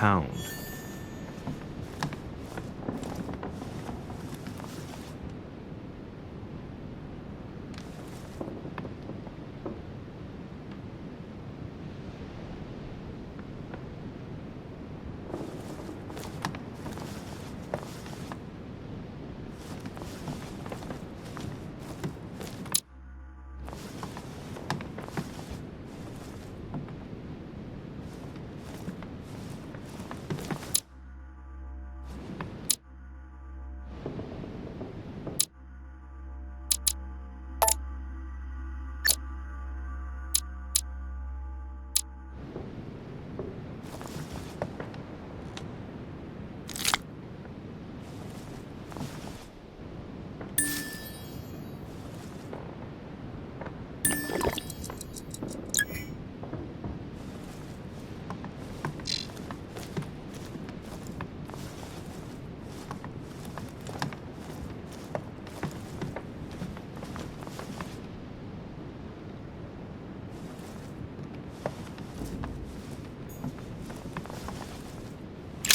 pound.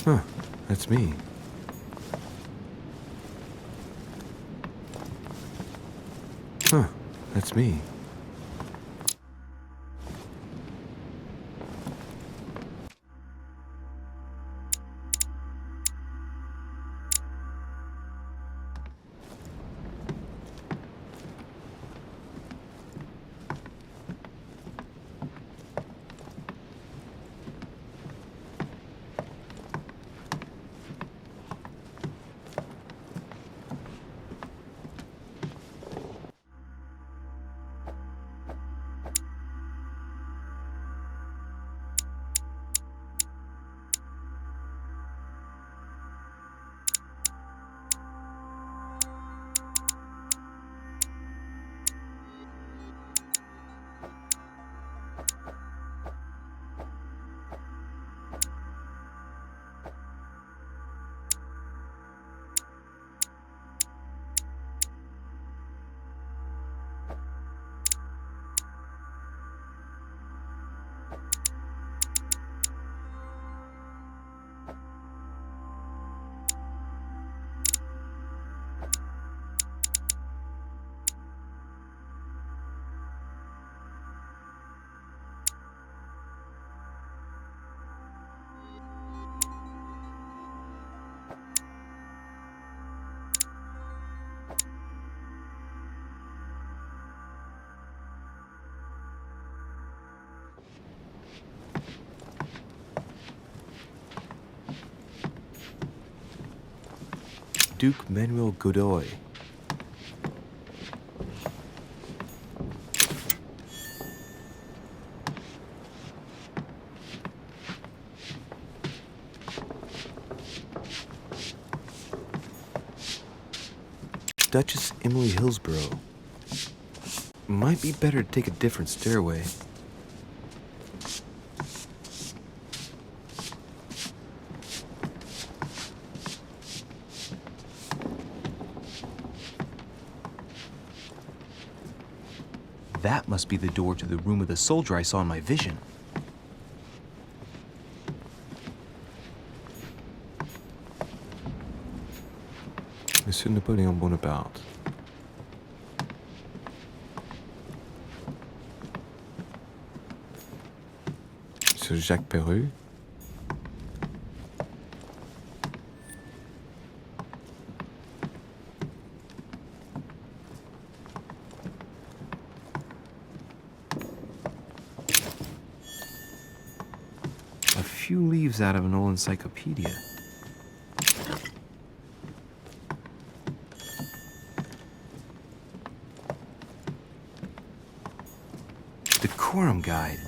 Huh, that's me. Huh, that's me. Duke Manuel Godoy. Duchess Emily Hillsborough. Might be better to take a different stairway. That must be the door to the room of the soldier I saw in my vision. Monsieur Napoléon Bonaparte. Monsieur Jacques Perru. A few leaves out of an old encyclopedia. Decorum guide.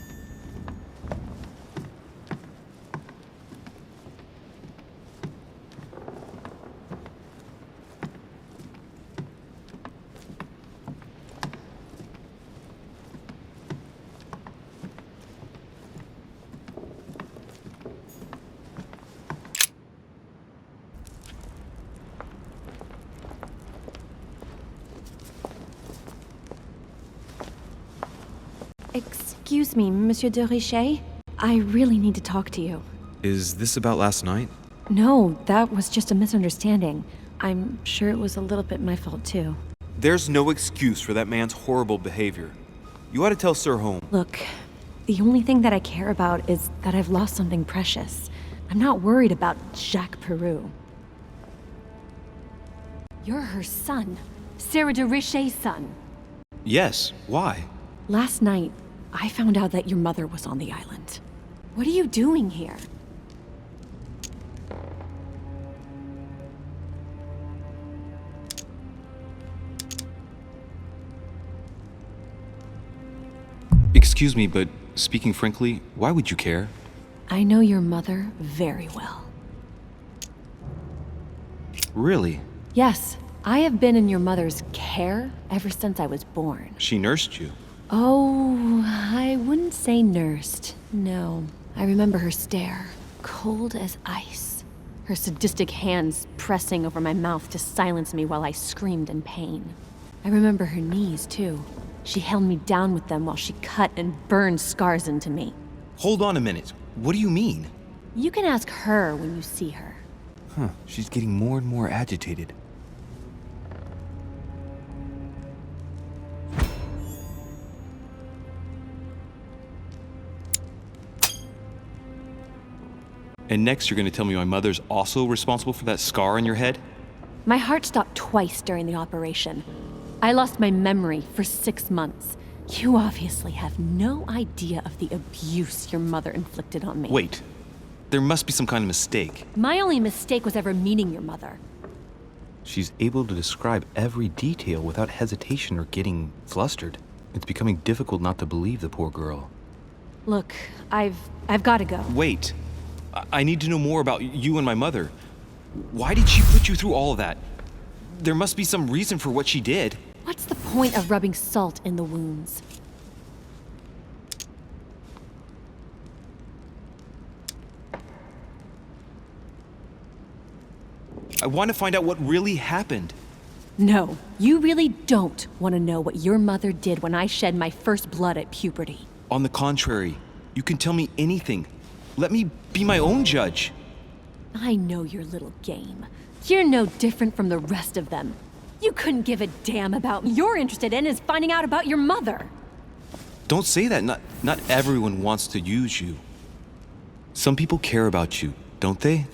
Excuse me, Monsieur de Richet. I really need to talk to you. Is this about last night? No, that was just a misunderstanding. I'm sure it was a little bit my fault, too. There's no excuse for that man's horrible behavior. You ought to tell Sir Home. Look, the only thing that I care about is that I've lost something precious. I'm not worried about Jacques Peru. You're her son. Sarah de Richet's son. Yes, why? Last night, I found out that your mother was on the island. What are you doing here? Excuse me, but speaking frankly, why would you care? I know your mother very well. Really? Yes, I have been in your mother's care ever since I was born. She nursed you. Oh, I wouldn't say nursed. No. I remember her stare, cold as ice. Her sadistic hands pressing over my mouth to silence me while I screamed in pain. I remember her knees, too. She held me down with them while she cut and burned scars into me. Hold on a minute. What do you mean? You can ask her when you see her. Huh, she's getting more and more agitated. And next you're gonna tell me my mother's also responsible for that scar on your head? My heart stopped twice during the operation. I lost my memory for 6 months. You obviously have no idea of the abuse your mother inflicted on me. Wait, there must be some kind of mistake. My only mistake was ever meeting your mother. She's able to describe every detail without hesitation or getting flustered. It's becoming difficult not to believe the poor girl. Look, I've got to go. Wait, I need to know more about you and my mother. Why did she put you through all of that? There must be some reason for what she did. What's the point of rubbing salt in the wounds? I want to find out what really happened. No, you really don't want to know what your mother did when I shed my first blood at puberty. On the contrary, you can tell me anything. Let me be my own judge. I know your little game. You're no different from the rest of them. You couldn't give a damn about me. You're interested in is finding out about your mother. Don't say that. Not everyone wants to use you. Some people care about you, don't they?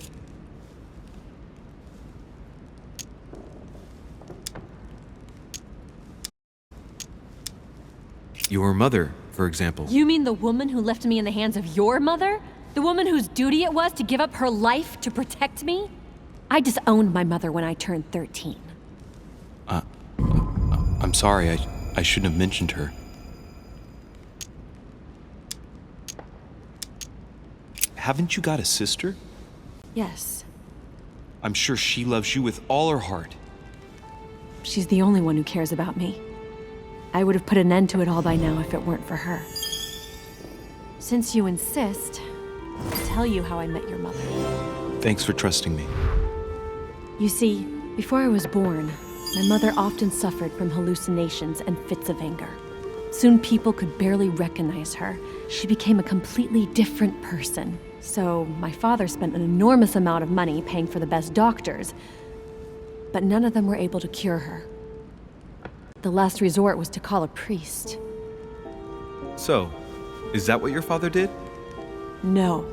Your mother, for example. You mean the woman who left me in the hands of your mother? The woman whose duty it was to give up her life to protect me? I disowned my mother when I turned 13. I'm sorry, I shouldn't have mentioned her. Haven't you got a sister? Yes. I'm sure she loves you with all her heart. She's the only one who cares about me. I would have put an end to it all by now if it weren't for her. Since you insist, I'll tell you how I met your mother. Thanks for trusting me. You see, before I was born, my mother often suffered from hallucinations and fits of anger. Soon people could barely recognize her. She became a completely different person. So my father spent an enormous amount of money paying for the best doctors, but none of them were able to cure her. The last resort was to call a priest. So, is that what your father did? No.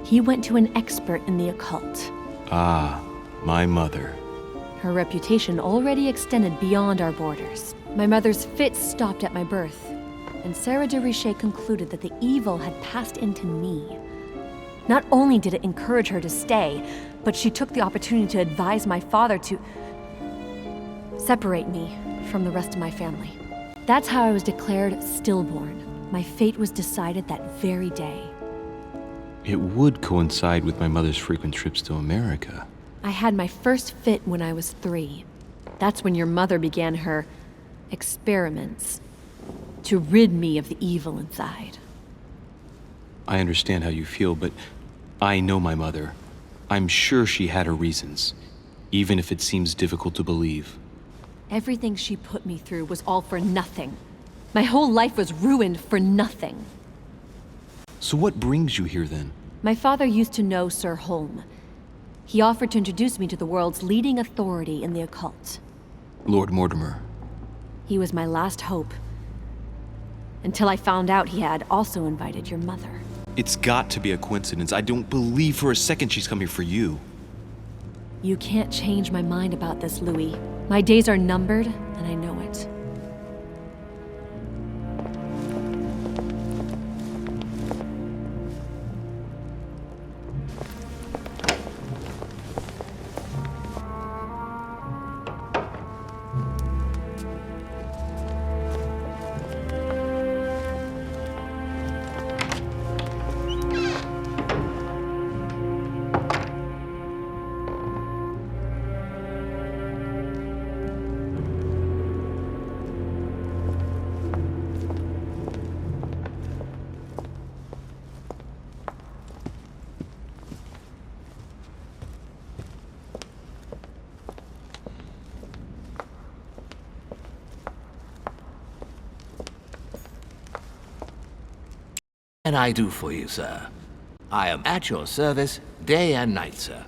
He went to an expert in the occult. Ah, my mother. Her reputation already extended beyond our borders. My mother's fits stopped at my birth, and Sarah de Richet concluded that the evil had passed into me. Not only did it encourage her to stay, but she took the opportunity to advise my father to separate me from the rest of my family. That's how I was declared stillborn. My fate was decided that very day. It would coincide with my mother's frequent trips to America. I had my first fit when I was 3. That's when your mother began her experiments to rid me of the evil inside. I understand how you feel, but I know my mother. I'm sure she had her reasons, even if it seems difficult to believe. Everything she put me through was all for nothing. My whole life was ruined for nothing. So what brings you here then? My father used to know Sir Holm. He offered to introduce me to the world's leading authority in the occult. Lord Mortimer. He was my last hope. Until I found out he had also invited your mother. It's got to be a coincidence. I don't believe for a second she's coming for you. You can't change my mind about this, Louis. My days are numbered, and I know it. Can I do for you, sir? I am at your service day and night, sir.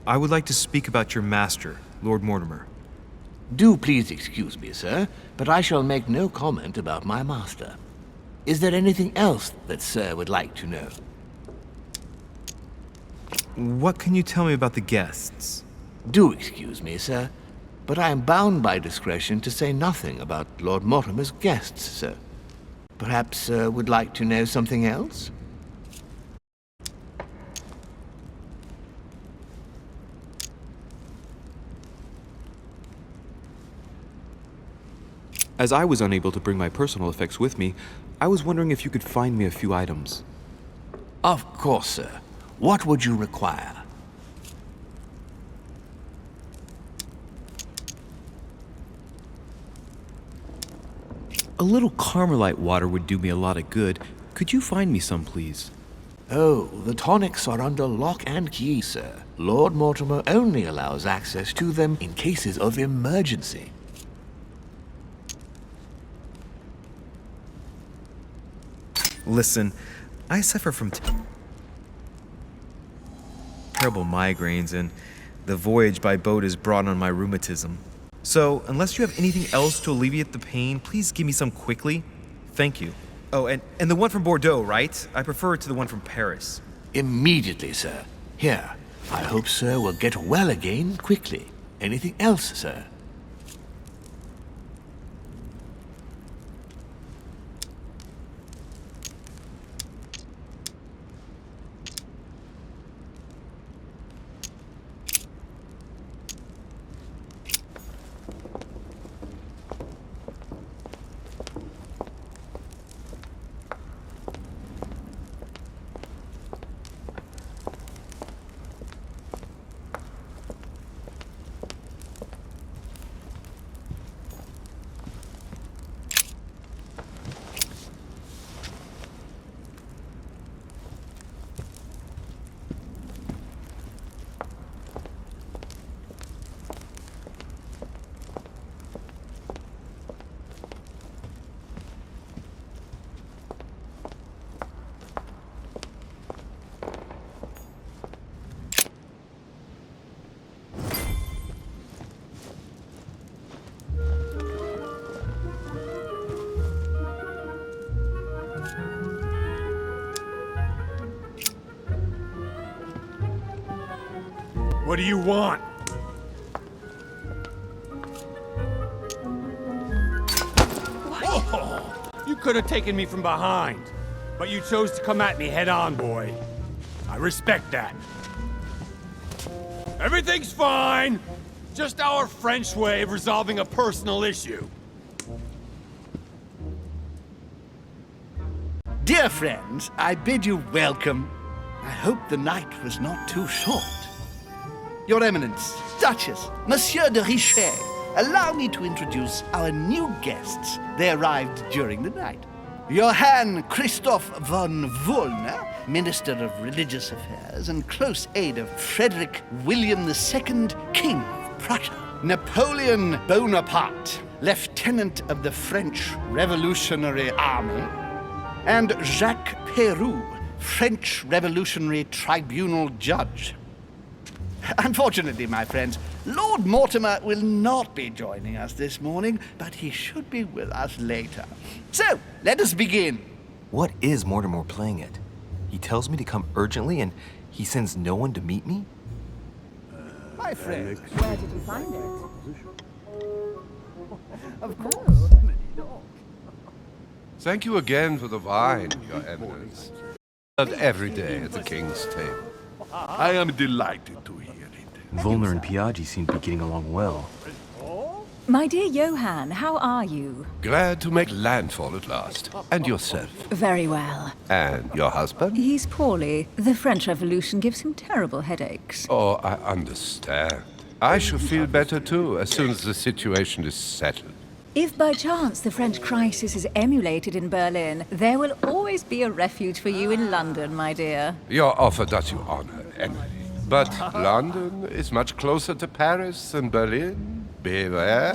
I would like to speak about your master, Lord Mortimer. Do please excuse me, sir, but I shall make no comment about my master. Is there anything else that sir would like to know? What can you tell me about the guests? Do excuse me, sir, but I am bound by discretion to say nothing about Lord Mortimer's guests, sir. Perhaps sir would like to know something else? As I was unable to bring my personal effects with me, I was wondering if you could find me a few items. Of course, sir. What would you require? A little Carmelite water would do me a lot of good. Could you find me some, please? Oh, the tonics are under lock and key, sir. Lord Mortimer only allows access to them in cases of emergency. Listen, I suffer from terrible migraines, and the voyage by boat has brought on my rheumatism. So, unless you have anything else to alleviate the pain, please give me some quickly. Thank you. Oh, and the one from Bordeaux, right? I prefer it to the one from Paris. Immediately, sir. Here, I hope sir will get well again quickly. Anything else, sir? What do you want? Oh, you could have taken me from behind, but you chose to come at me head on, boy. I respect that. Everything's fine. Just our French way of resolving a personal issue. Dear friends, I bid you welcome. I hope the night was not too short. Your Eminence, Duchess, Monsieur de Richet, allow me to introduce our new guests. They arrived during the night. Johann Christoph von Wollner, Minister of Religious Affairs and close aide of Frederick William II, King of Prussia. Napoleon Bonaparte, lieutenant of the French Revolutionary Army, and Jacques Peroux, French Revolutionary Tribunal judge. Unfortunately, my friends, Lord Mortimer will not be joining us this morning, but he should be with us later. So, let us begin. What is Mortimer playing at? He tells me to come urgently and he sends no one to meet me? My friend. Where did you find it? Of course. Thank you again for the wine, Your Eminence. And every day at the King's table. I am delighted to hear it. Volner and Piaggi seem to be getting along well. My dear Johann, how are you? Glad to make landfall at last. And yourself? Very well. And your husband? He's poorly. The French Revolution gives him terrible headaches. Oh, I understand. I shall feel better too, as soon as the situation is settled. If by chance the French crisis is emulated in Berlin, there will always be a refuge for you in London, my dear. Your offer does you honor, Emily. But London is much closer to Paris than Berlin. Beware.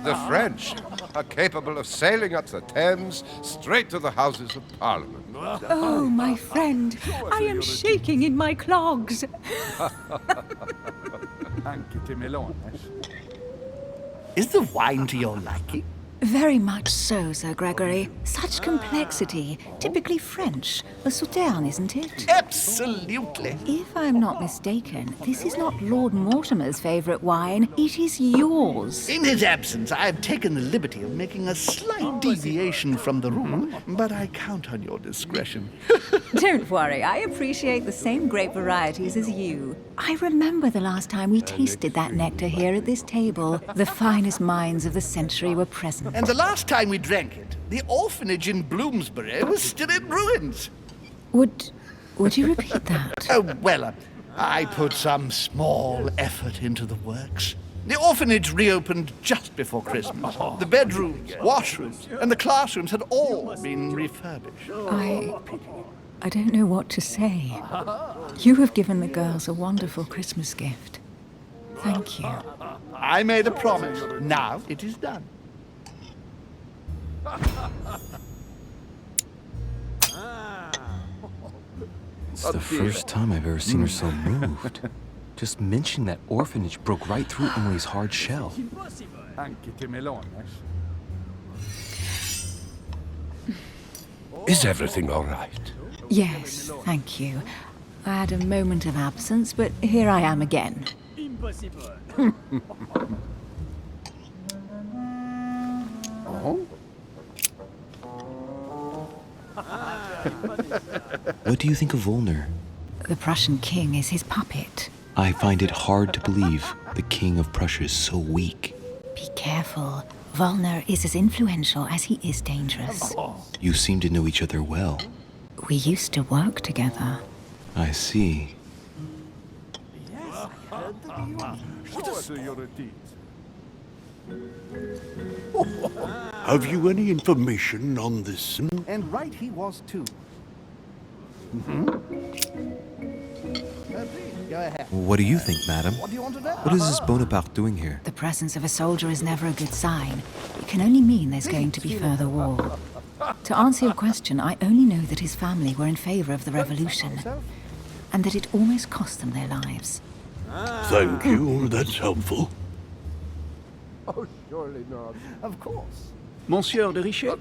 The French are capable of sailing up the Thames straight to the Houses of Parliament. Oh, my friend, I am shaking in my clogs. Is the wine to your liking? Very much so, Sir Gregory. Such complexity. Typically French. A Sauterne, isn't it? Absolutely. If I'm not mistaken, this is not Lord Mortimer's favourite wine. It is yours. In his absence, I have taken the liberty of making a slight deviation from the rule, but I count on your discretion. Don't worry, I appreciate the same grape varieties as you. I remember the last time we tasted that nectar here at this table. The finest minds of the century were present. And the last time we drank it, the orphanage in Bloomsbury was still in ruins. Would you repeat that? Oh, well, I put some small effort into the works. The orphanage reopened just before Christmas. The bedrooms, washrooms, and the classrooms had all been refurbished. I don't know what to say. You have given the girls a wonderful Christmas gift. Thank you. I made a promise. Now it is done. It's the first time I've ever seen her so moved. Just mentioning that orphanage broke right through Emily's hard shell. Is everything all right? Yes, thank you. I had a moment of absence, but here I am again. What do you think of Volner? The Prussian king is his puppet. I find it hard to believe the King of Prussia is so weak. Be careful. Volner is as influential as he is dangerous. You seem to know each other well. We used to work together. I see. Have you any information on this? And right he was, too. Please, go ahead. What do you think, madam? What do you want to know? What is this Bonaparte doing here? The presence of a soldier is never a good sign. It can only mean there's going to be further war. To answer your question, I only know that his family were in favor of the revolution, and that it almost cost them their lives. Thank you, that's helpful. Of course. Monsieur de Richet,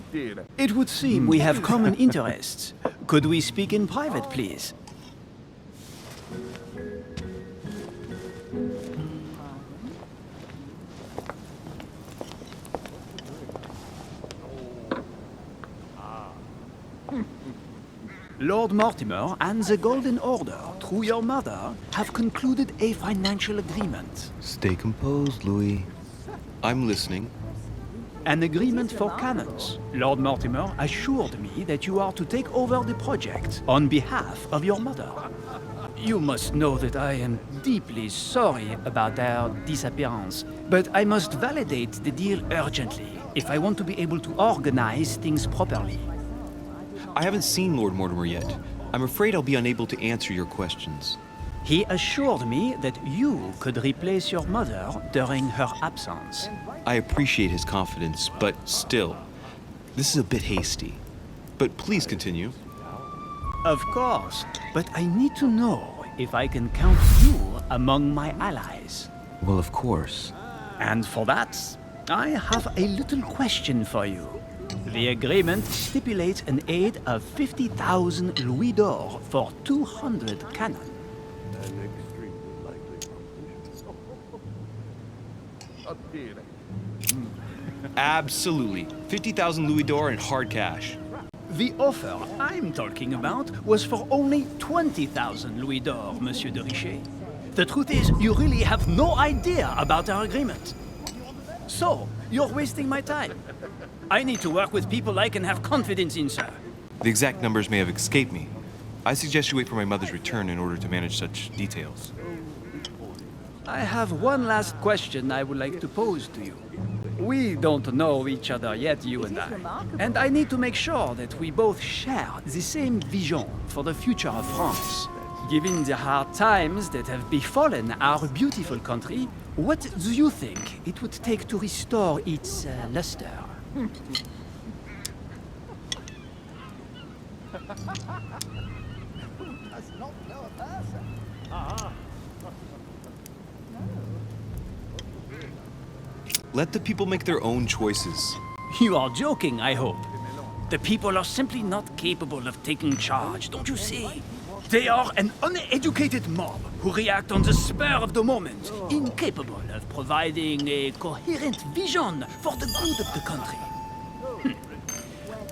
it would seem we have common interests. Could we speak in private, please? Lord Mortimer and the Golden Order, through your mother, have concluded a financial agreement. Stay composed, Louis. I'm listening. An agreement for cannons. Lord Mortimer assured me that you are to take over the project on behalf of your mother. You must know that I am deeply sorry about their disappearance, but I must validate the deal urgently if I want to be able to organize things properly. I haven't seen Lord Mortimer yet. I'm afraid I'll be unable to answer your questions. He assured me that you could replace your mother during her absence. I appreciate his confidence, but still, this is a bit hasty. But please continue. Of course, but I need to know if I can count you among my allies. Well, of course. And for that, I have a little question for you. The agreement stipulates an aid of 50,000 louis d'or for 200 cannon. Absolutely. 50,000 louis d'or in hard cash. The offer I'm talking about was for only 20,000 louis d'or, Monsieur de Richet. The truth is, you really have no idea about our agreement. So, you're wasting my time. I need to work with people I can have confidence in, sir. The exact numbers may have escaped me. I suggest you wait for my mother's return in order to manage such details. I have one last question I would like to pose to you. We don't know each other yet, you and I. And I need to make sure that we both share the same vision for the future of France. Given the hard times that have befallen our beautiful country, what do you think it would take to restore its luster? Let the people make their own choices. You are joking, I hope. The people are simply not capable of taking charge, don't you see? They are an uneducated mob who react on the spur of the moment, incapable of providing a coherent vision for the good of the country.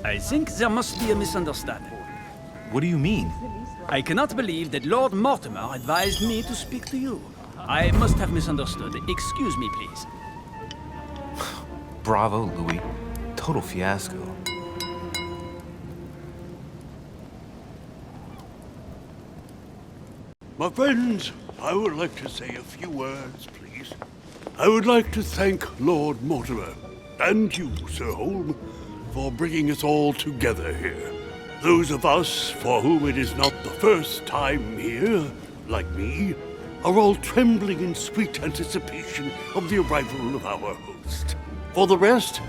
I think there must be a misunderstanding. What do you mean? I cannot believe that Lord Mortimer advised me to speak to you. I must have misunderstood. Excuse me, please. Bravo, Louis. Total fiasco. My friends, I would like to say a few words, please. I would like to thank Lord Mortimer, and you, Sir Holm, for bringing us all together here. Those of us for whom it is not the first time here, like me, are all trembling in sweet anticipation of the arrival of our host. For the rest,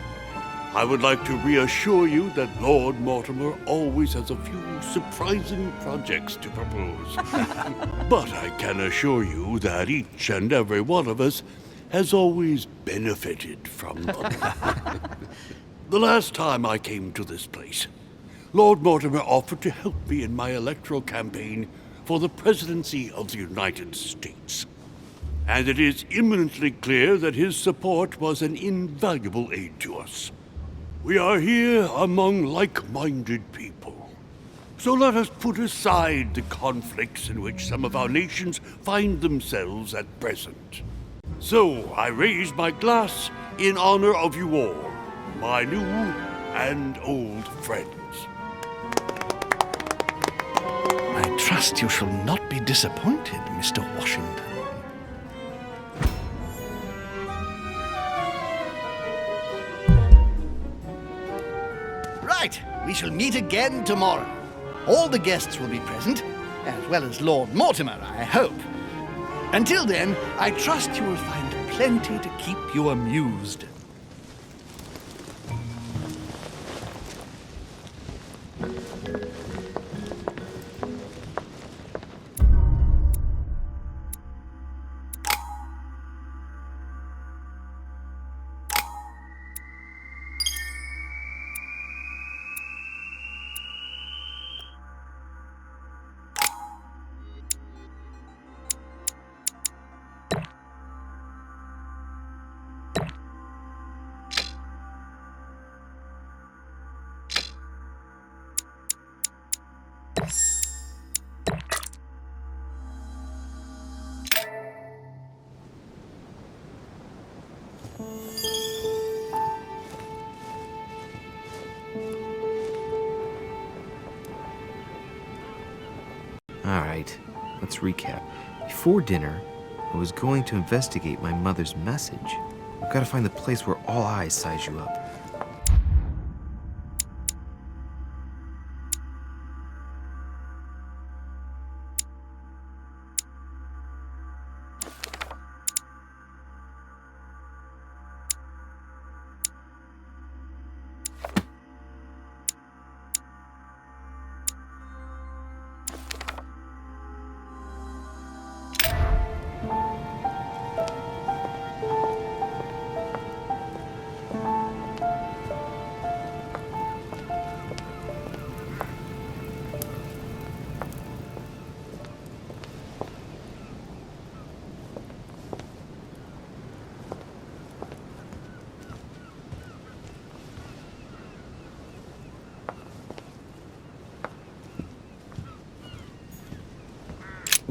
I would like to reassure you that Lord Mortimer always has a few surprising projects to propose. But I can assure you that each and every one of us has always benefited from them. The last time I came to this place, Lord Mortimer offered to help me in my electoral campaign for the presidency of the United States. And it is imminently clear that his support was an invaluable aid to us. We are here among like-minded people. So let us put aside the conflicts in which some of our nations find themselves at present. So I raise my glass in honor of you all, my new and old friends. I trust you shall not be disappointed, Mr. Washington. Right, we shall meet again tomorrow. All the guests will be present, as well as Lord Mortimer, I hope. Until then, I trust you will find plenty to keep you amused. Alright, let's recap. Before dinner, I was going to investigate my mother's message. I've got to find the place where all eyes size you up.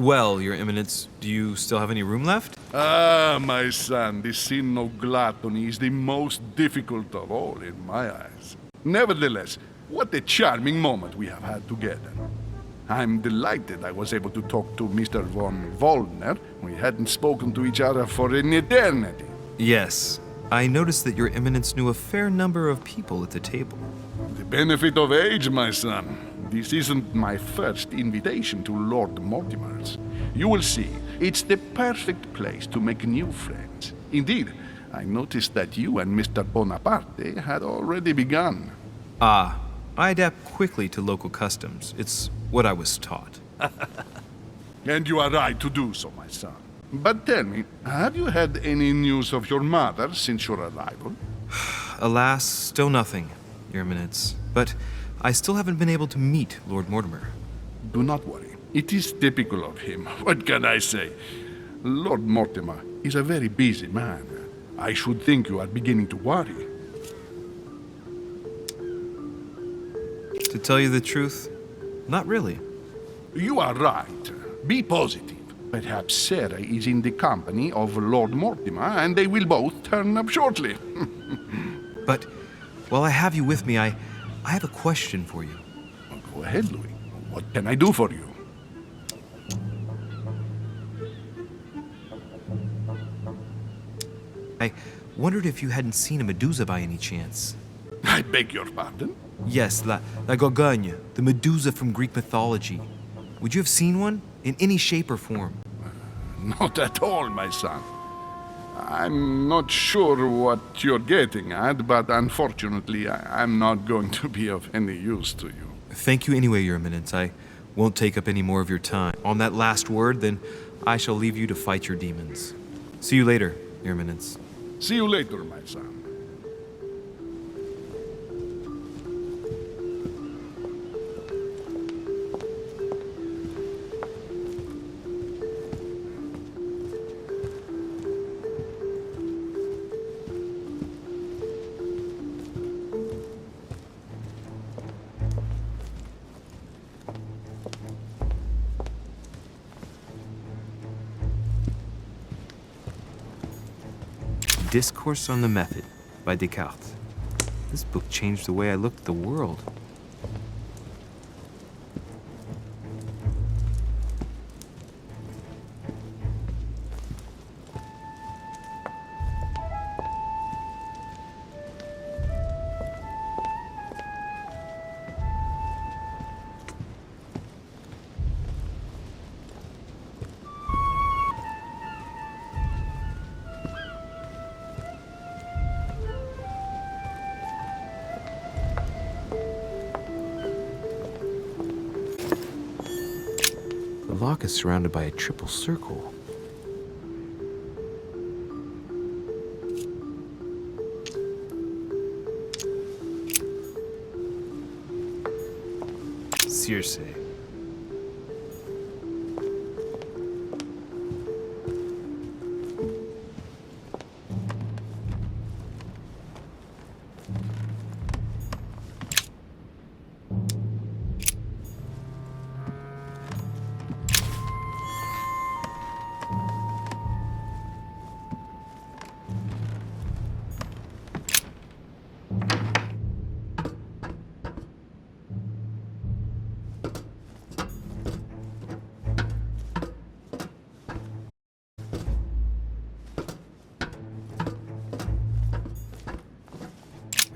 Well, Your Eminence, do you still have any room left? Ah, my son, the sin of gluttony is the most difficult of all in my eyes. Nevertheless, what a charming moment we have had together. I'm delighted I was able to talk to Mr. von Waldner. We hadn't spoken to each other for an eternity. Yes. I noticed that Your Eminence knew a fair number of people at the table. The benefit of age, my son. This isn't my first invitation to Lord Mortimer's. You will see, it's the perfect place to make new friends. Indeed, I noticed that you and Mr. Bonaparte had already begun. Ah, I adapt quickly to local customs. It's what I was taught. And you are right to do so, my son. But tell me, have you had any news of your mother since your arrival? Alas, still nothing, Your Eminence. But I still haven't been able to meet Lord Mortimer. Do not worry. It is typical of him. What can I say? Lord Mortimer is a very busy man. I should think you are beginning to worry. To tell you the truth, not really. You are right. Be positive. Perhaps Sarah is in the company of Lord Mortimer, and they will both turn up shortly. But while I have you with me, I have a question for you. Go ahead, Louis. What can I do for you? I wondered if you hadn't seen a Medusa by any chance. I beg your pardon? Yes, La Gorgogne, the Medusa from Greek mythology. Would you have seen one? In any shape or form? Not at all, my son. I'm not sure what you're getting at, but unfortunately, I'm not going to be of any use to you. Thank you anyway, Your Eminence. I won't take up any more of your time. On that last word, then I shall leave you to fight your demons. See you later, Your Eminence. See you later, my son. Discourse on the Method by Descartes. This book changed the way I looked at the world. The lock is surrounded by a triple circle. Circe.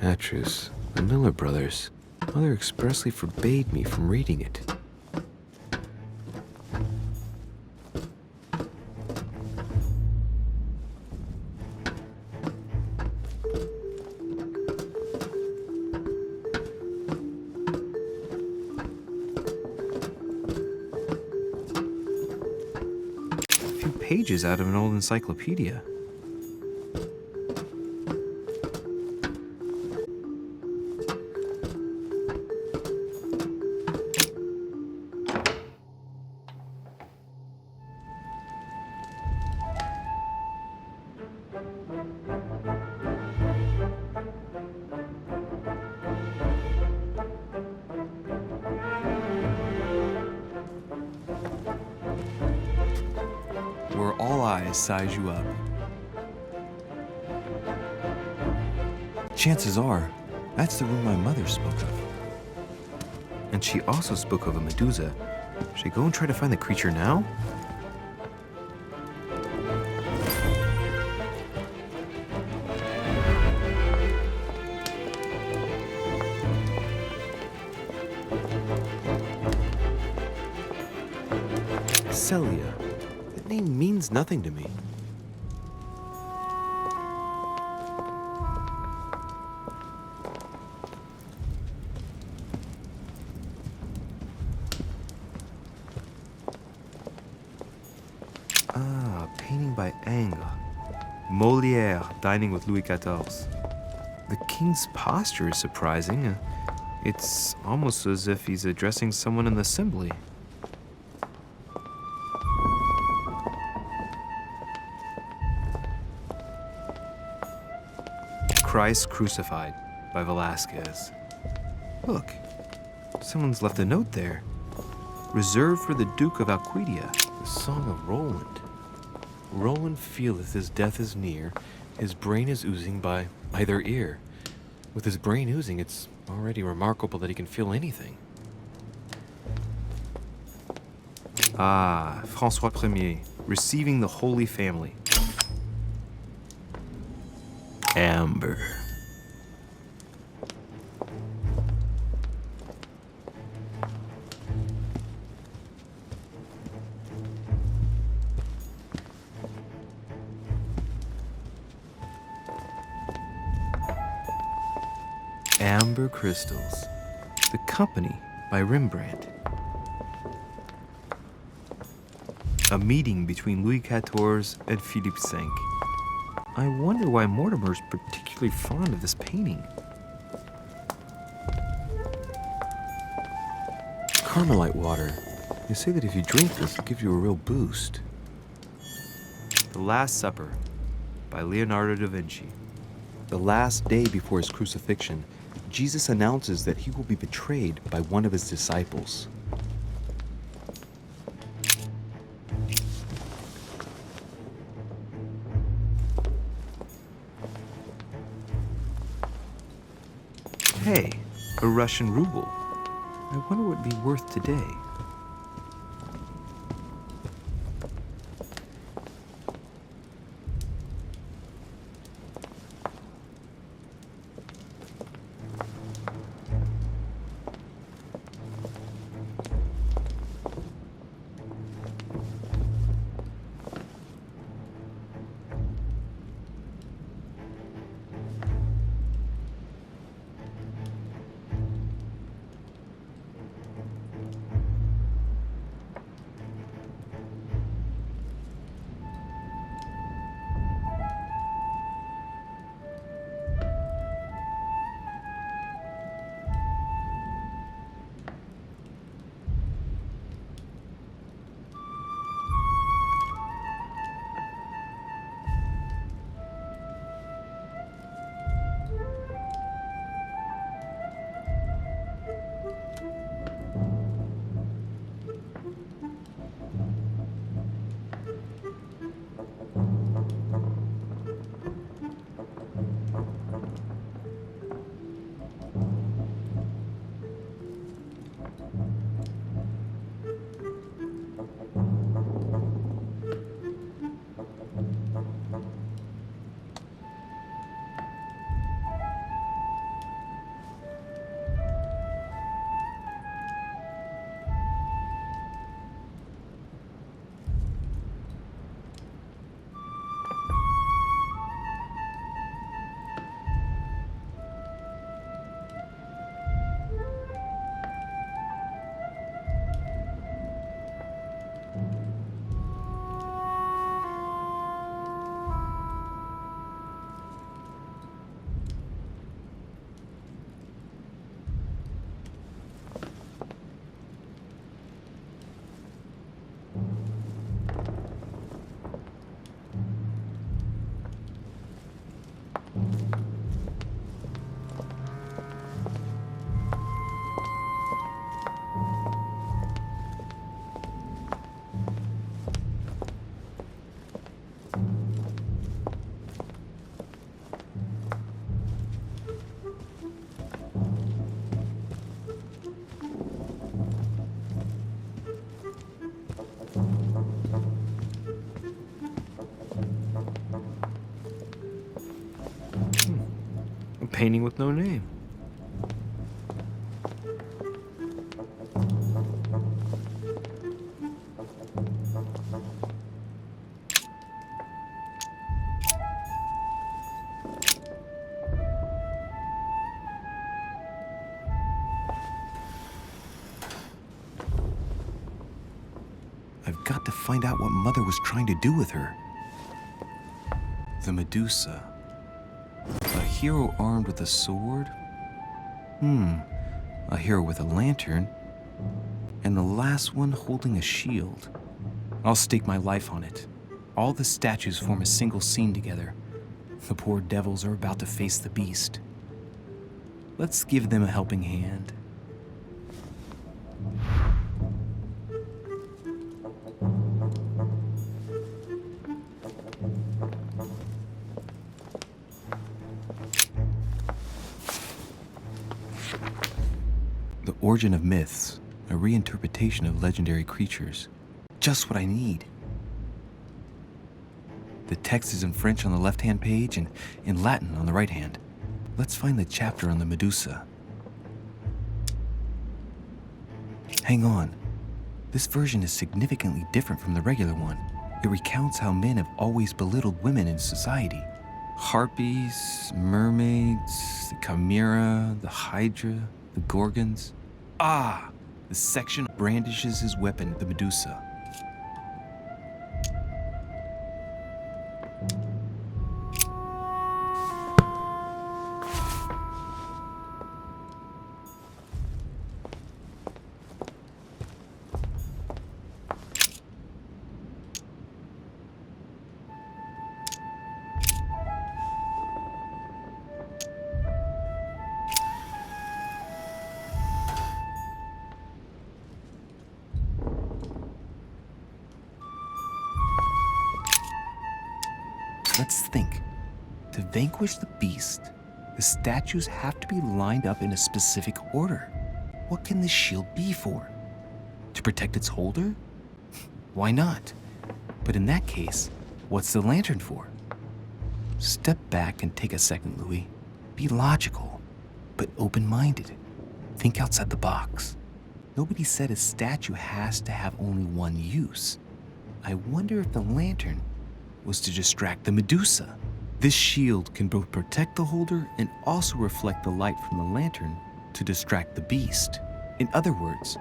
Atrus, the Miller Brothers. Mother expressly forbade me from reading it. A few pages out of an old encyclopedia. flies size you up. Chances are, that's the room my mother spoke of. And she also spoke of a Medusa. Should I go and try to find the creature now? Celia. That name means nothing to me. Painting by Ingres. Molière dining with Louis XIV. The king's posture is surprising. It's almost as if he's addressing someone in the assembly. Christ Crucified by Velázquez. Look, someone's left a note there. Reserved for the Duke of Alcudia. The Song of Roland. Roland feeleth his death is near, his brain is oozing by either ear. With his brain oozing, it's already remarkable that he can feel anything. Ah, François Ier, receiving the Holy Family. Amber. Amber Crystals. The Company by Rembrandt. A meeting between Louis XIV and Philippe V. I wonder why Mortimer's particularly fond of this painting. Carmelite water. They say that if you drink this, it'll give you a real boost. The Last Supper by Leonardo da Vinci. The last day before his crucifixion, Jesus announces that he will be betrayed by one of his disciples. Hey, a Russian ruble. I wonder what it'd be worth today. painting with no name. I've got to find out what Mother was trying to do with her. The Medusa. A hero armed with a sword? A hero with a lantern. And the last one holding a shield. I'll stake my life on it. All the statues form a single scene together. The poor devils are about to face the beast. Let's give them a helping hand. The Origin of Myths, a reinterpretation of legendary creatures. Just what I need. The text is in French on the left-hand page and in Latin on the right hand. Let's find the chapter on the Medusa. Hang on. This version is significantly different from the regular one. It recounts how men have always belittled women in society. Harpies, mermaids, the chimera, the hydra, the gorgons. Ah! The section brandishes his weapon at the Medusa. Let's think. To vanquish the beast, the statues have to be lined up in a specific order. What can the shield be for? To protect its holder? Why not? But in that case, what's the lantern for? Step back and take a second, Louis. Be logical, but open-minded. Think outside the box. Nobody said a statue has to have only one use. I wonder if the lantern was to distract the Medusa. This shield can both protect the holder and also reflect the light from the lantern to distract the beast. In other words,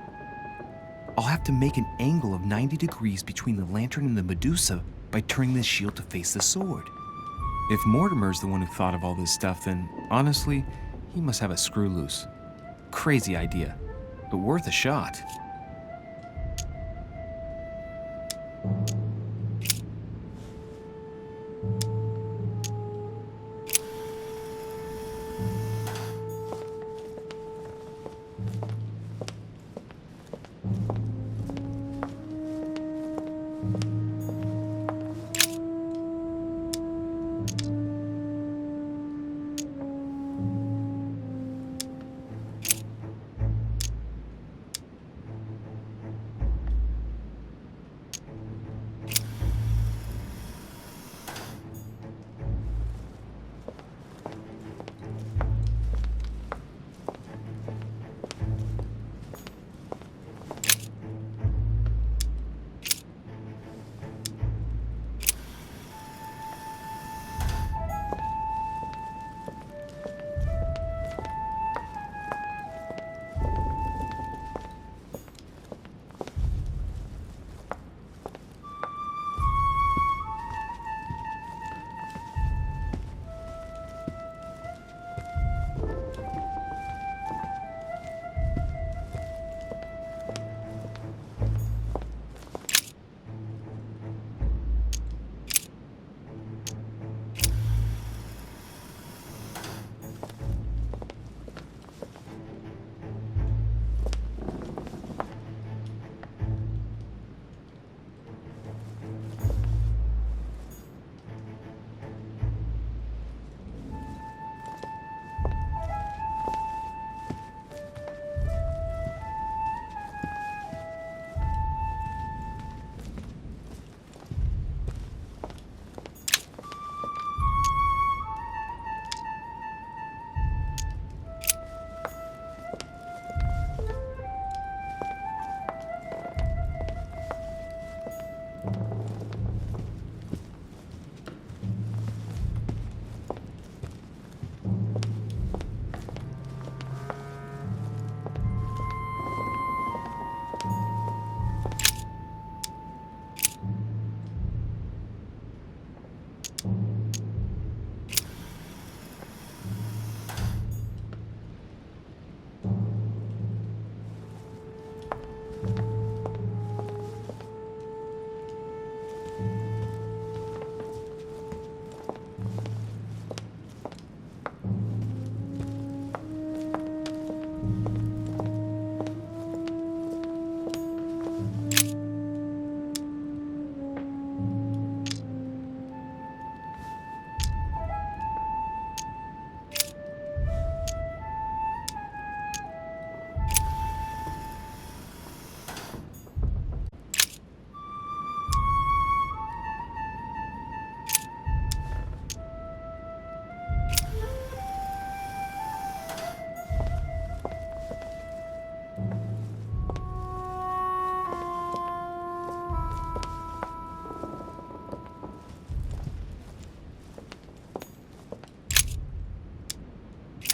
I'll have to make an angle of 90 degrees between the lantern and the Medusa by turning the shield to face the sword. If Mortimer's the one who thought of all this stuff, then honestly, he must have a screw loose. Crazy idea, but worth a shot.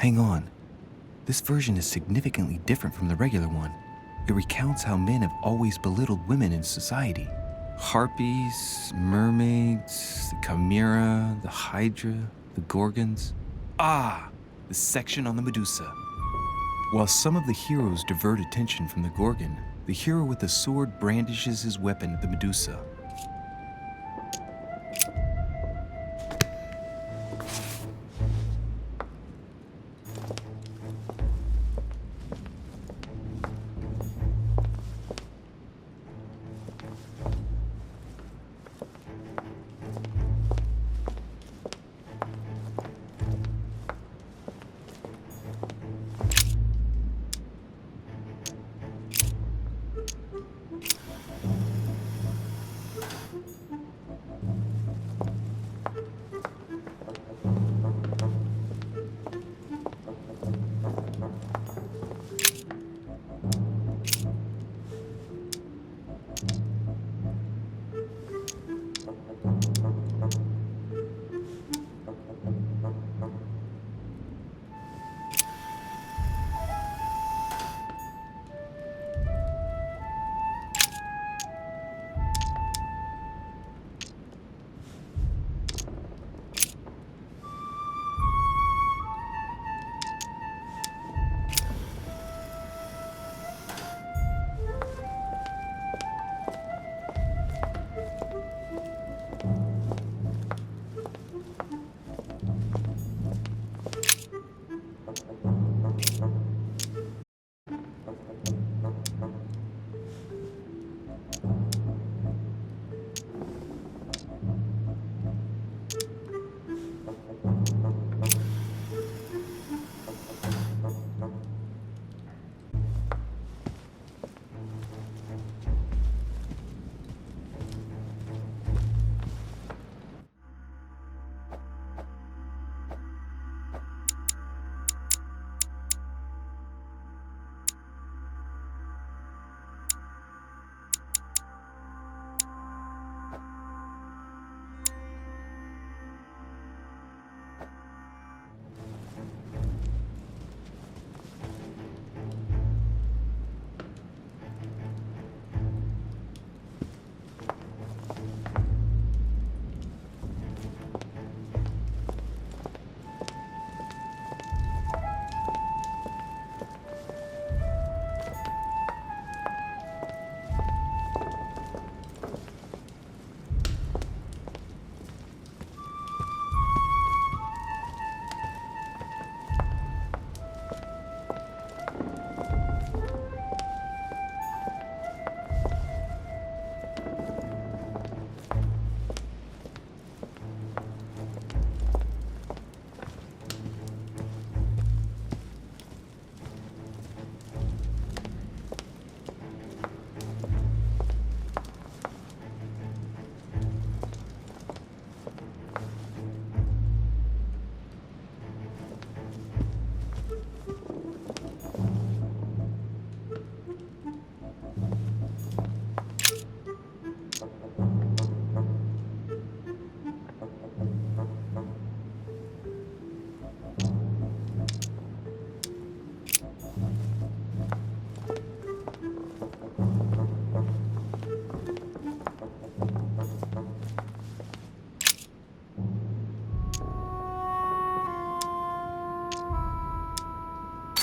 Hang on. This version is significantly different from the regular one. It recounts how men have always belittled women in society. Harpies, mermaids, the chimera, the hydra, the gorgons. Ah, the section on the Medusa. While some of the heroes divert attention from the gorgon, the hero with the sword brandishes his weapon at the Medusa.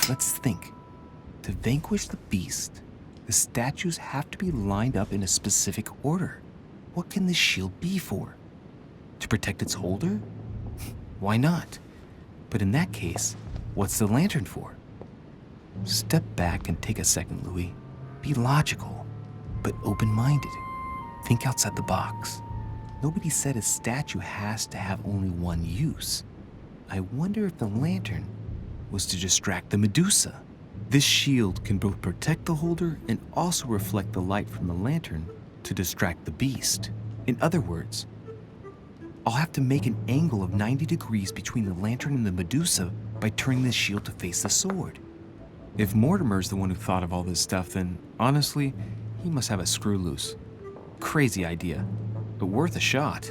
Let's think. To vanquish the beast, the statues have to be lined up in a specific order. What can this shield be for? To protect its holder? Why not? But in that case, what's the lantern for? Step back and take a second, Louis. Be logical, but open-minded. Think outside the box. Nobody said a statue has to have only one use. I wonder if the lantern was to distract the Medusa. This shield can both protect the holder and also reflect the light from the lantern to distract the beast. In other words, I'll have to make an angle of 90 degrees between the lantern and the Medusa by turning the shield to face the sword. If Mortimer's the one who thought of all this stuff, then honestly, he must have a screw loose. Crazy idea, but worth a shot.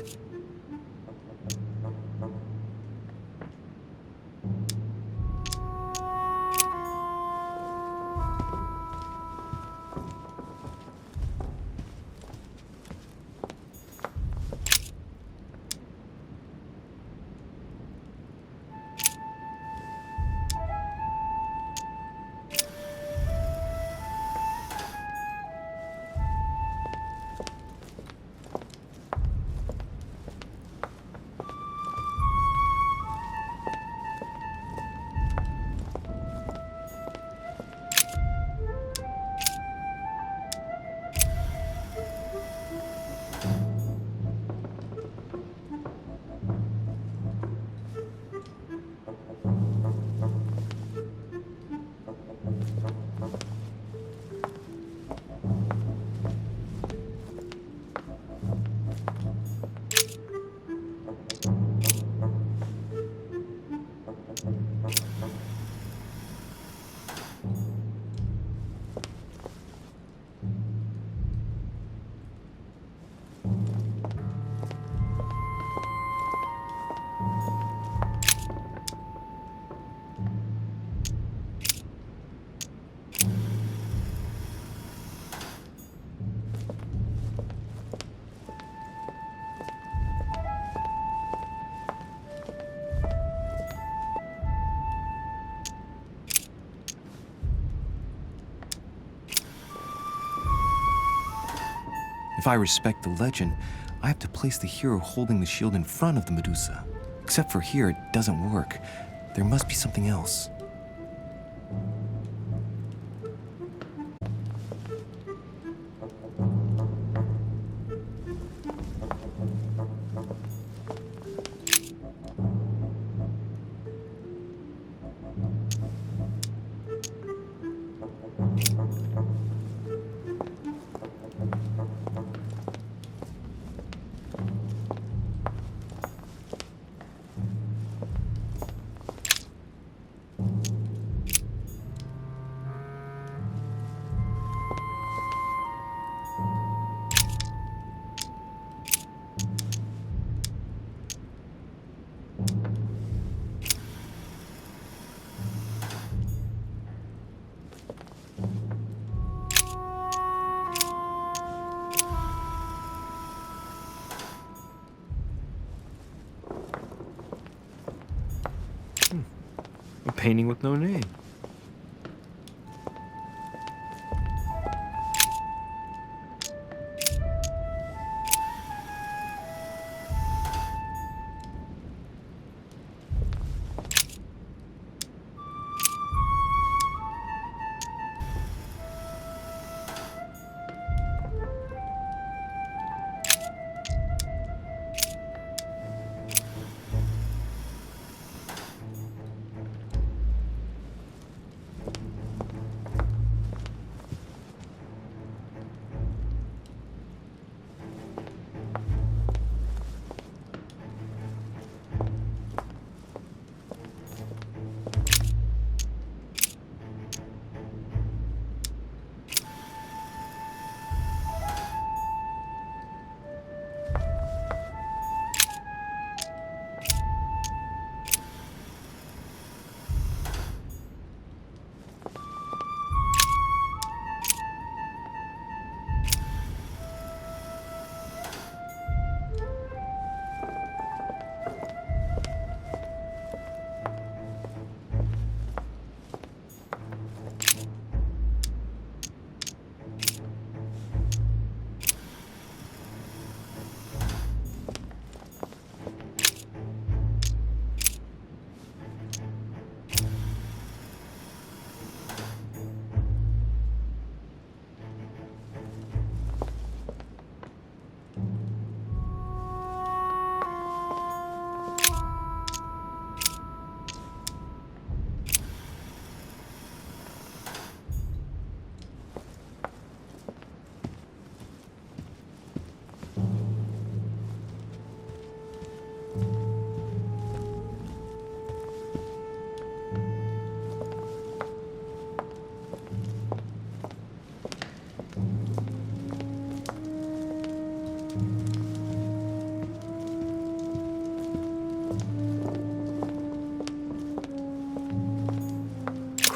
If I respect the legend, I have to place the hero holding the shield in front of the Medusa. Except for here, it doesn't work. There must be something else. A painting with no name.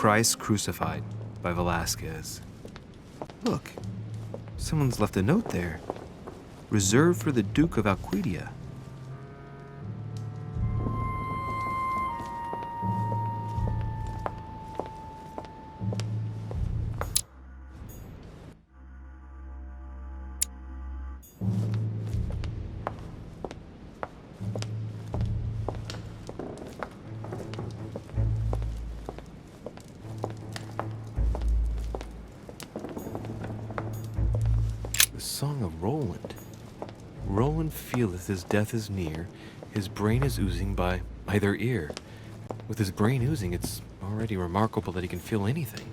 Christ Crucified by Velázquez. Look, someone's left a note there. Reserved for the Duke of Alcudia. Song of Roland. Roland feeleth his death is near, his brain is oozing by either ear. With his brain oozing, it's already remarkable that he can feel anything.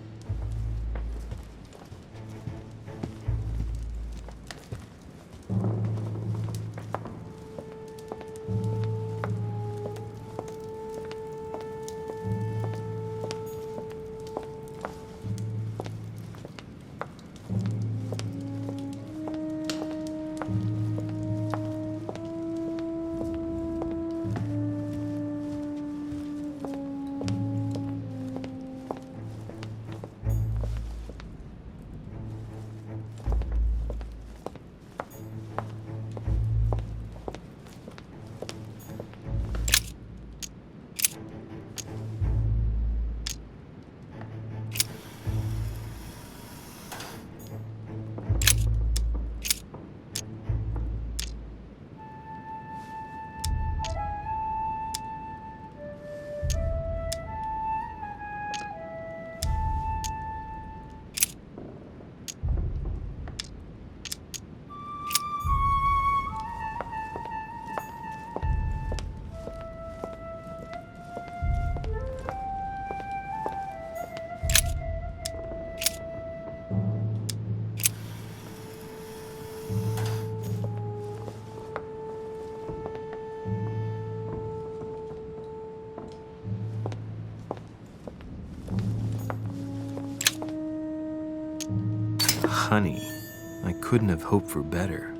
Honey, I couldn't have hoped for better.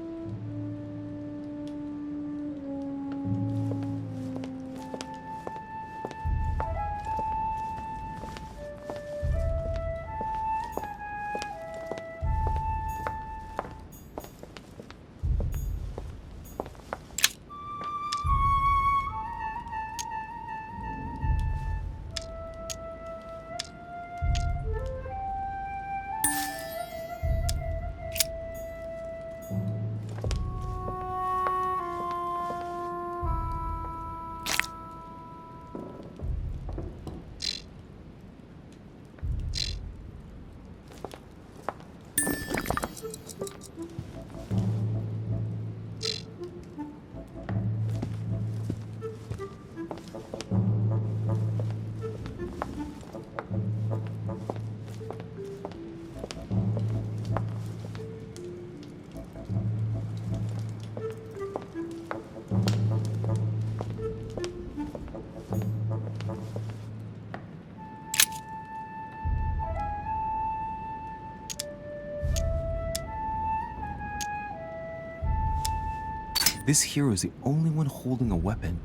This hero is the only one holding a weapon.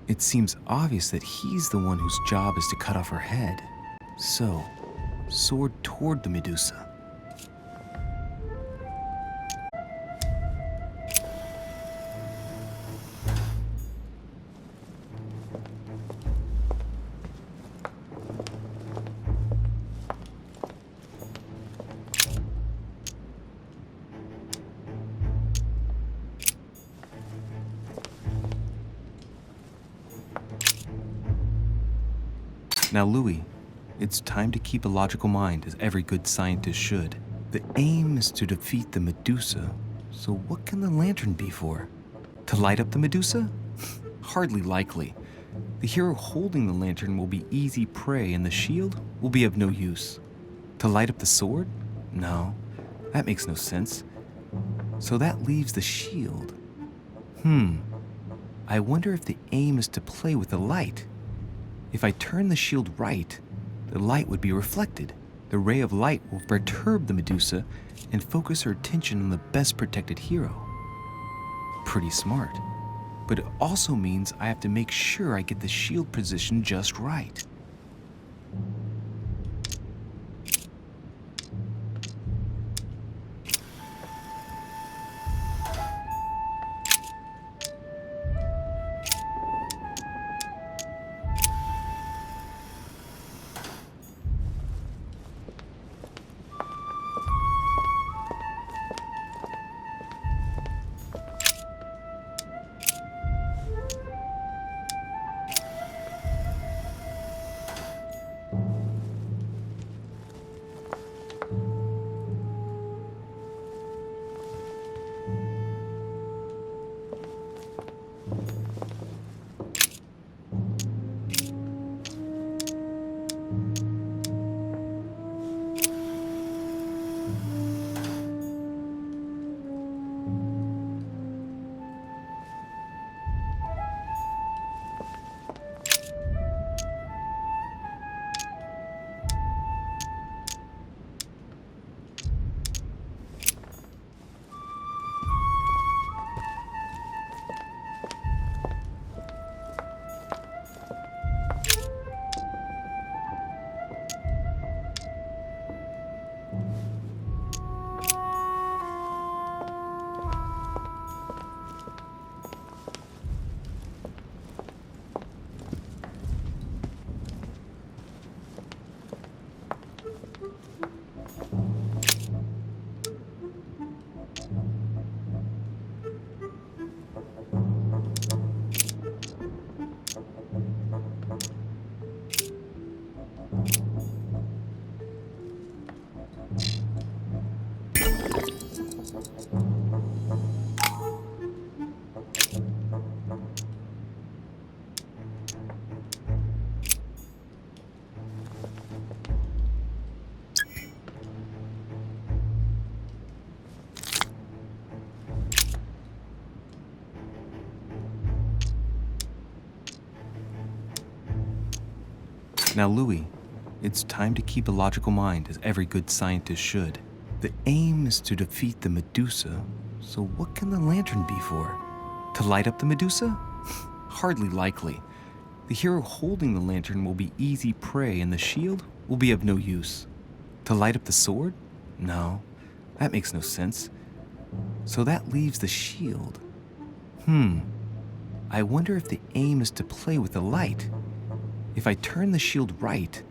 It seems obvious that he's the one whose job is to cut off her head. So, sword toward the Medusa. Now, Louis, it's time to keep a logical mind, as every good scientist should. The aim is to defeat the Medusa, so what can the lantern be for? To light up the Medusa? Hardly likely. The hero holding the lantern will be easy prey, and the shield will be of no use. To light up the sword? No, that makes no sense. So that leaves the shield. I wonder if the aim is to play with the light. If I turn the shield right, the light would be reflected. The ray of light will perturb the Medusa and focus her attention on the best protected hero. Pretty smart. But it also means I have to make sure I get the shield position just right. Now, Louis, it's time to keep a logical mind, as every good scientist should. The aim is to defeat the Medusa, so what can the lantern be for? To light up the Medusa? Hardly likely. The hero holding the lantern will be easy prey and the shield will be of no use. To light up the sword? No, that makes no sense. So that leaves the shield. I wonder if the aim is to play with the light. If I turn the shield right,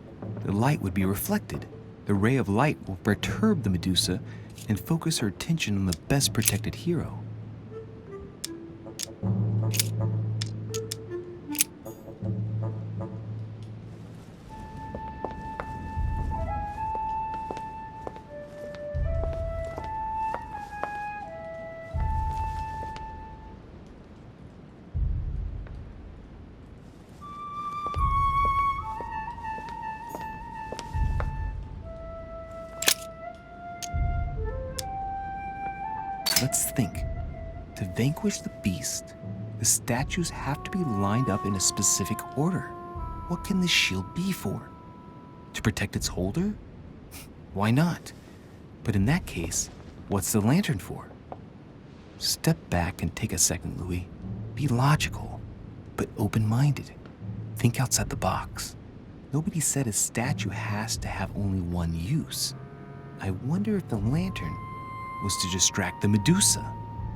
the light would be reflected. The ray of light will perturb the Medusa and focus her attention on the best protected hero. Let's think. To vanquish the beast, the statues have to be lined up in a specific order. What can this shield be for? To protect its holder? Why not? But in that case, what's the lantern for? Step back and take a second, Louis. Be logical, but open-minded. Think outside the box. Nobody said a statue has to have only one use. I wonder if the lantern was to distract the Medusa.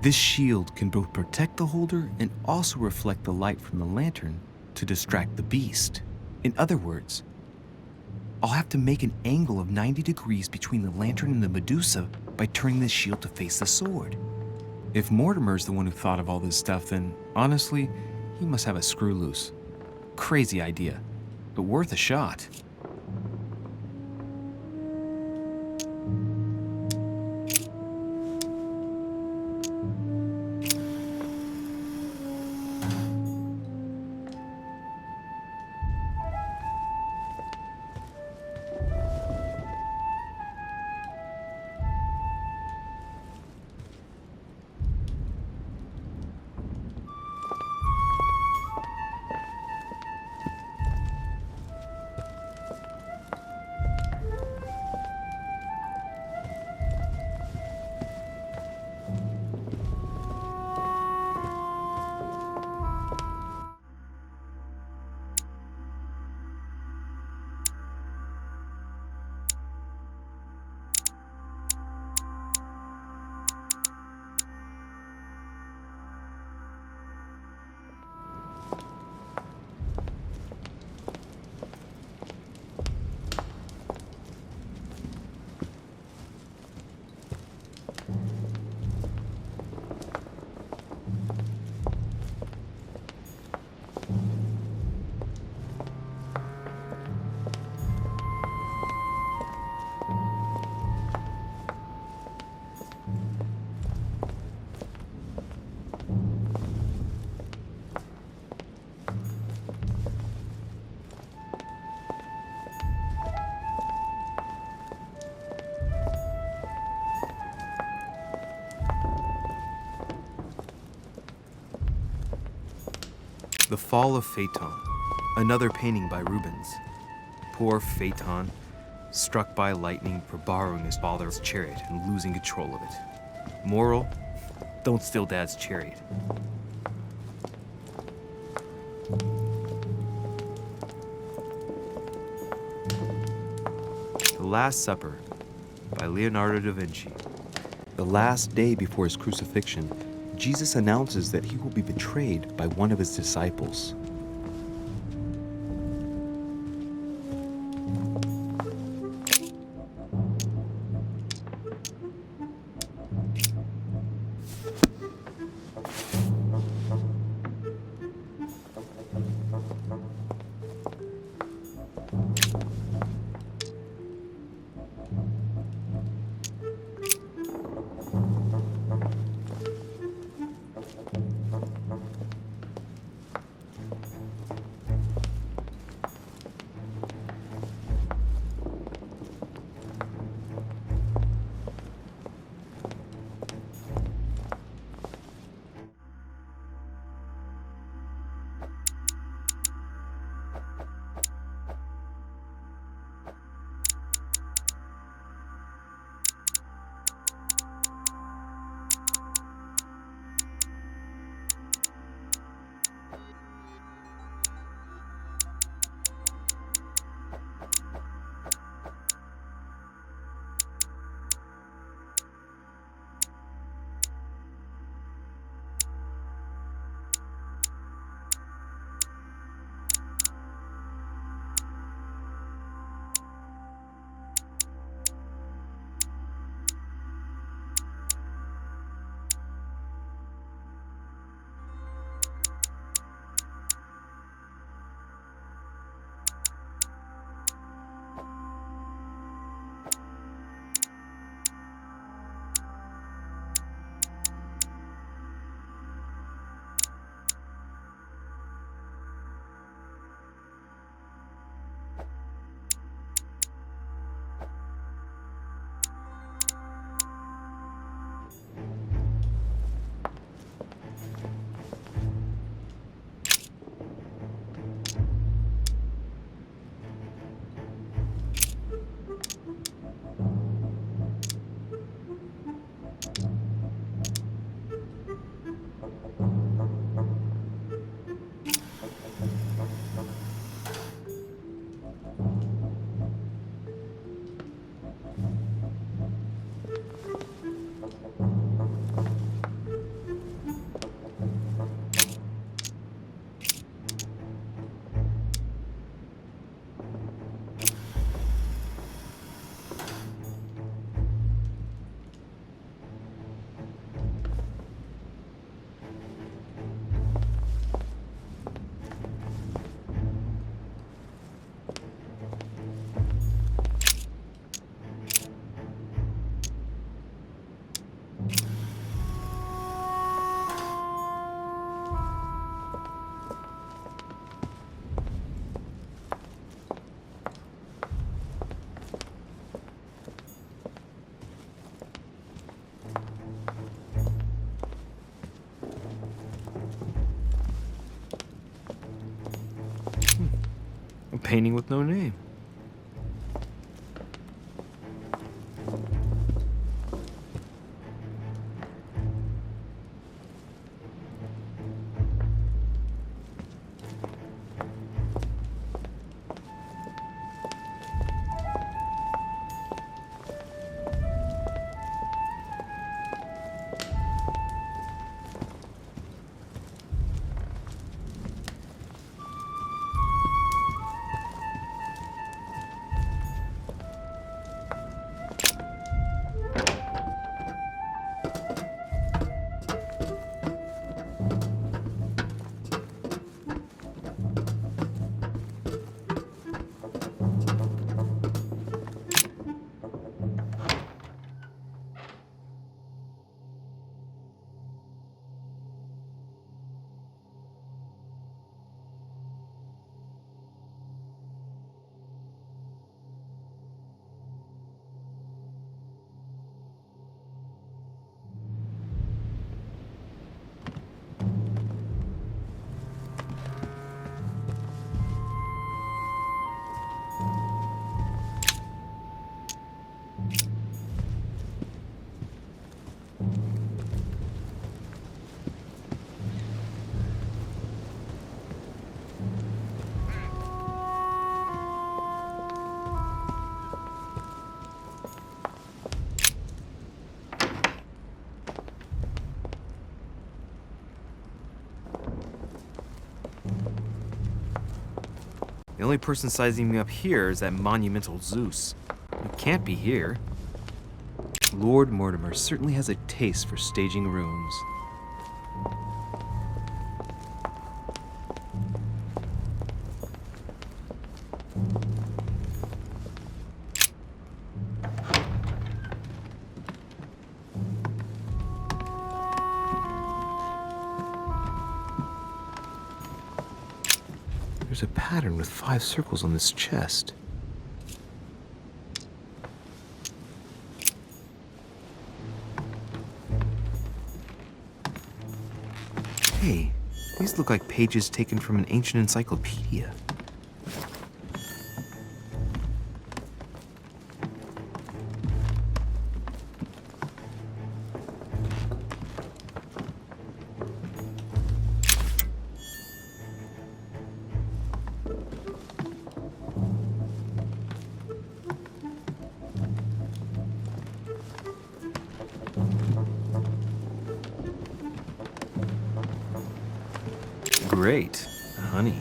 This shield can both protect the holder and also reflect the light from the lantern to distract the beast. In other words, I'll have to make an angle of 90 degrees between the lantern and the Medusa by turning the shield to face the sword. If Mortimer's the one who thought of all this stuff, then honestly, he must have a screw loose. Crazy idea, but worth a shot. The Fall of Phaeton, another painting by Rubens. Poor Phaeton, struck by lightning for borrowing his father's chariot and losing control of it. Moral, don't steal Dad's chariot. The Last Supper by Leonardo da Vinci. The last day before his crucifixion, Jesus announces that he will be betrayed by one of his disciples. painting with no name. The only person sizing me up here is that monumental Zeus. It can't be here. Lord Mortimer certainly has a taste for staging rooms. There's a pattern with 5 circles on this chest. Hey, these look like pages taken from an ancient encyclopedia. Great, honey.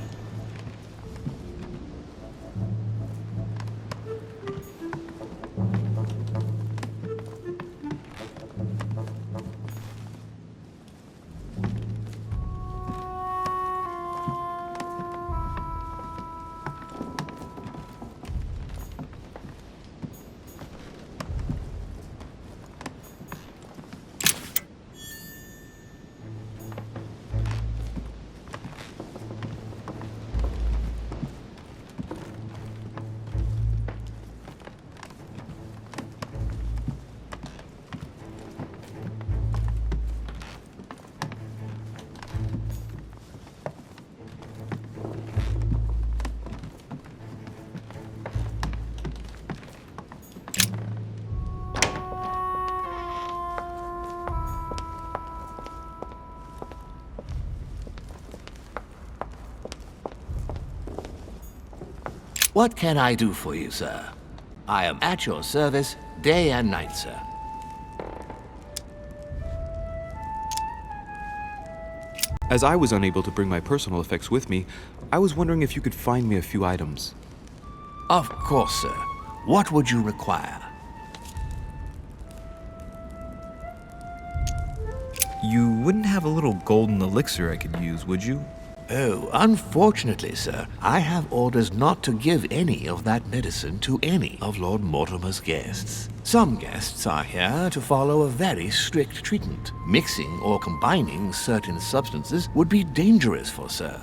What can I do for you, sir? I am at your service day and night, sir. As I was unable to bring my personal effects with me, I was wondering if you could find me a few items. Of course, sir. What would you require? You wouldn't have a little golden elixir I could use, would you? Oh, unfortunately, sir, I have orders not to give any of that medicine to any of Lord Mortimer's guests. Some guests are here to follow a very strict treatment. Mixing or combining certain substances would be dangerous for sir.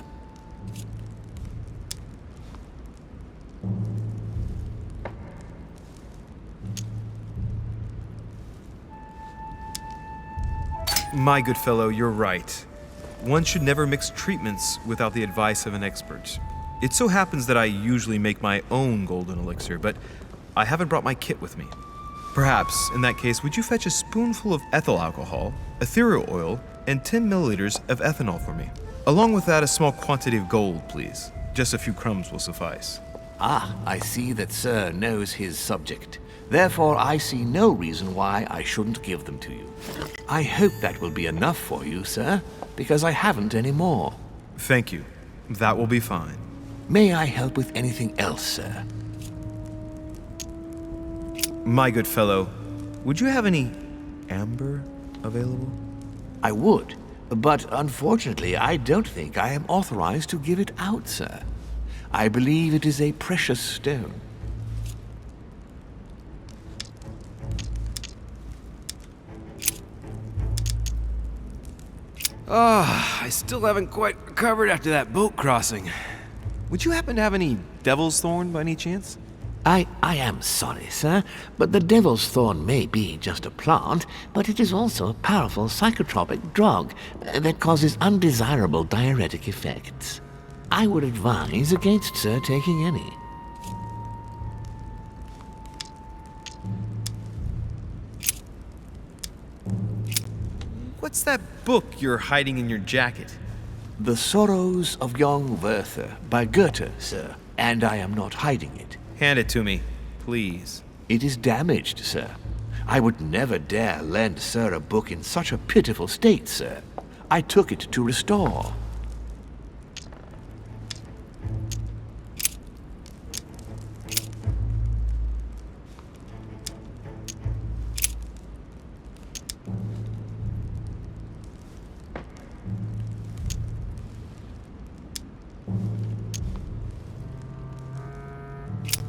My good fellow, you're right. One should never mix treatments without the advice of an expert. It so happens that I usually make my own golden elixir, but I haven't brought my kit with me. Perhaps, in that case, would you fetch a spoonful of ethyl alcohol, ethereal oil, and 10 milliliters of ethanol for me? Along with that, a small quantity of gold, please. Just a few crumbs will suffice. Ah, I see that Sir knows his subject. Therefore, I see no reason why I shouldn't give them to you. I hope that will be enough for you, sir, because I haven't any more. Thank you. That will be fine. May I help with anything else, sir? My good fellow, would you have any amber available? I would, but unfortunately, I don't think I am authorized to give it out, sir. I believe it is a precious stone. I still haven't quite recovered after that boat crossing. Would you happen to have any devil's thorn by any chance? I am sorry, sir, but the devil's thorn may be just a plant, but it is also a powerful psychotropic drug that causes undesirable diuretic effects. I would advise against, sir, taking any. What's that book you're hiding in your jacket? The Sorrows of Young Werther by Goethe, sir, and I am not hiding it. Hand it to me, please. It is damaged, sir. I would never dare lend sir a book in such a pitiful state, sir. I took it to restore.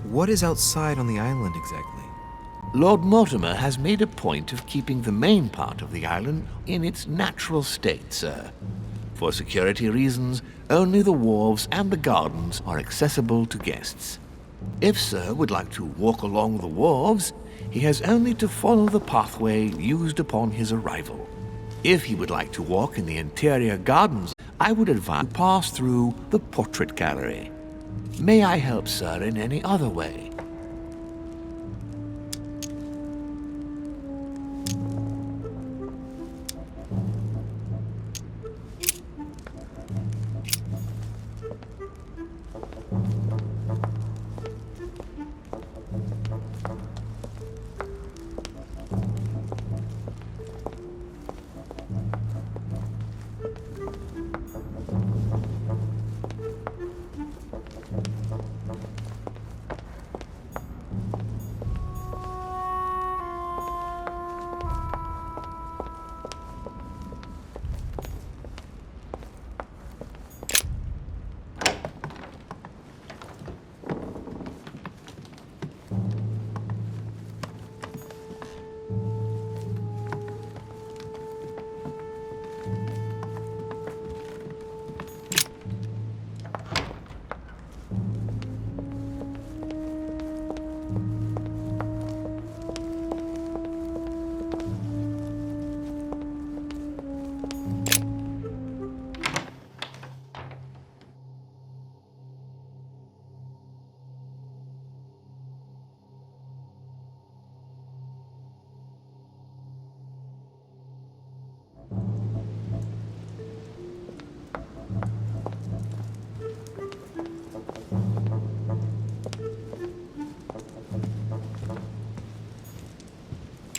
What is outside on the island exactly? Lord Mortimer has made a point of keeping the main part of the island in its natural state, sir. For security reasons, only the wharves and the gardens are accessible to guests. If sir would like to walk along the wharves, he has only to follow the pathway used upon his arrival. If he would like to walk in the interior gardens, I would advise to pass through the portrait gallery. May I help, sir, in any other way?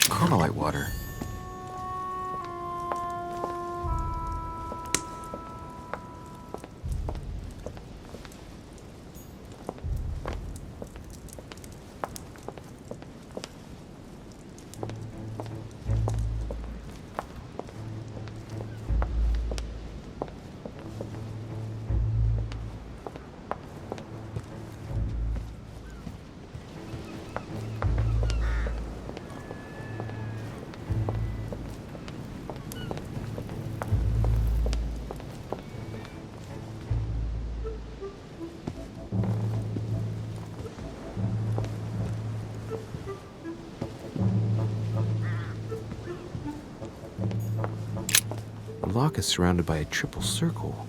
Carmelite water. The lock is surrounded by a triple circle.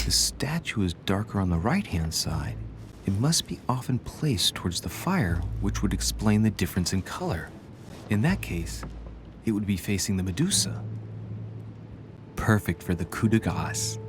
The statue is darker on the right-hand side. It must be often placed towards the fire, which would explain the difference in color. In that case, it would be facing the Medusa. Perfect for the coup de grace.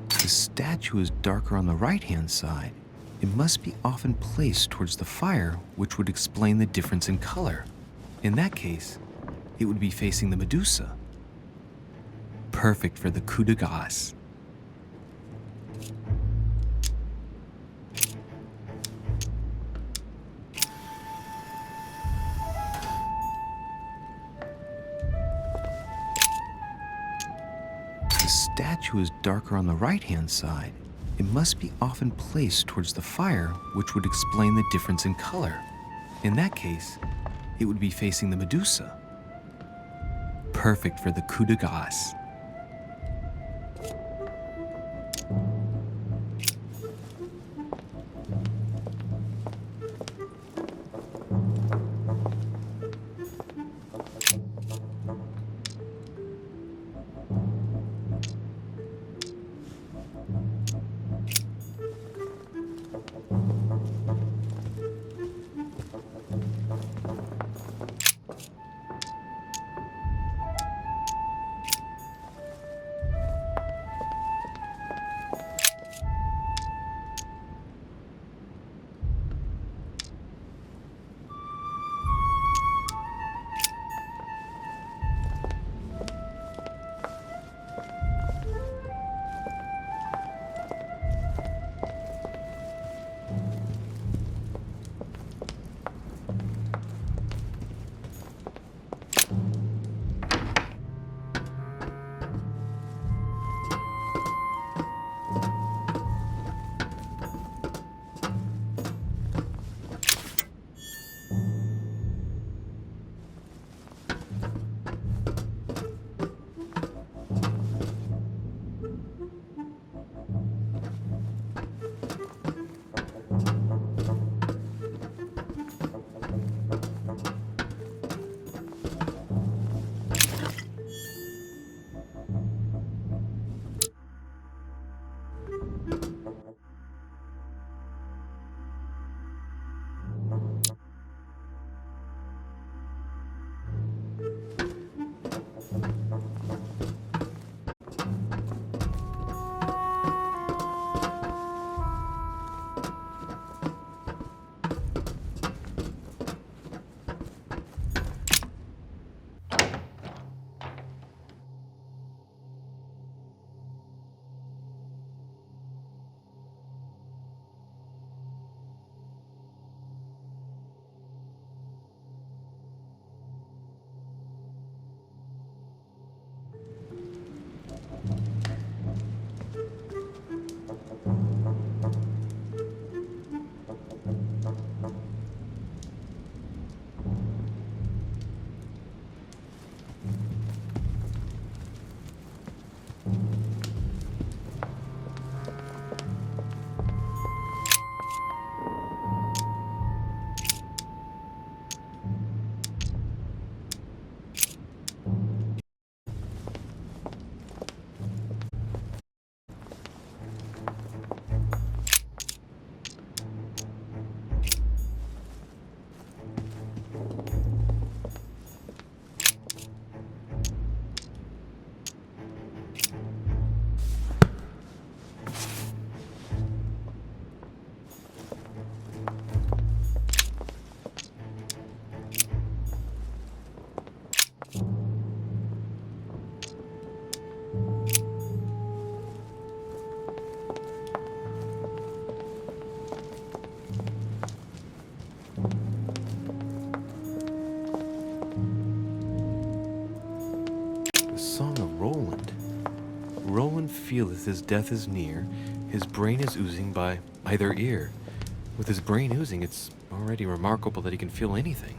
The statue is darker on the right-hand side. It must be often placed towards the fire, which would explain the difference in color. In that case, it would be facing the Medusa. Perfect for the coup de grace. The statue is darker on the right-hand side. It must be often placed towards the fire, which would explain the difference in color. In that case, it would be facing the Medusa. Perfect for the coup de grace. Roland feeleth his death is near, his brain is oozing by either ear. With his brain oozing, it's already remarkable that he can feel anything.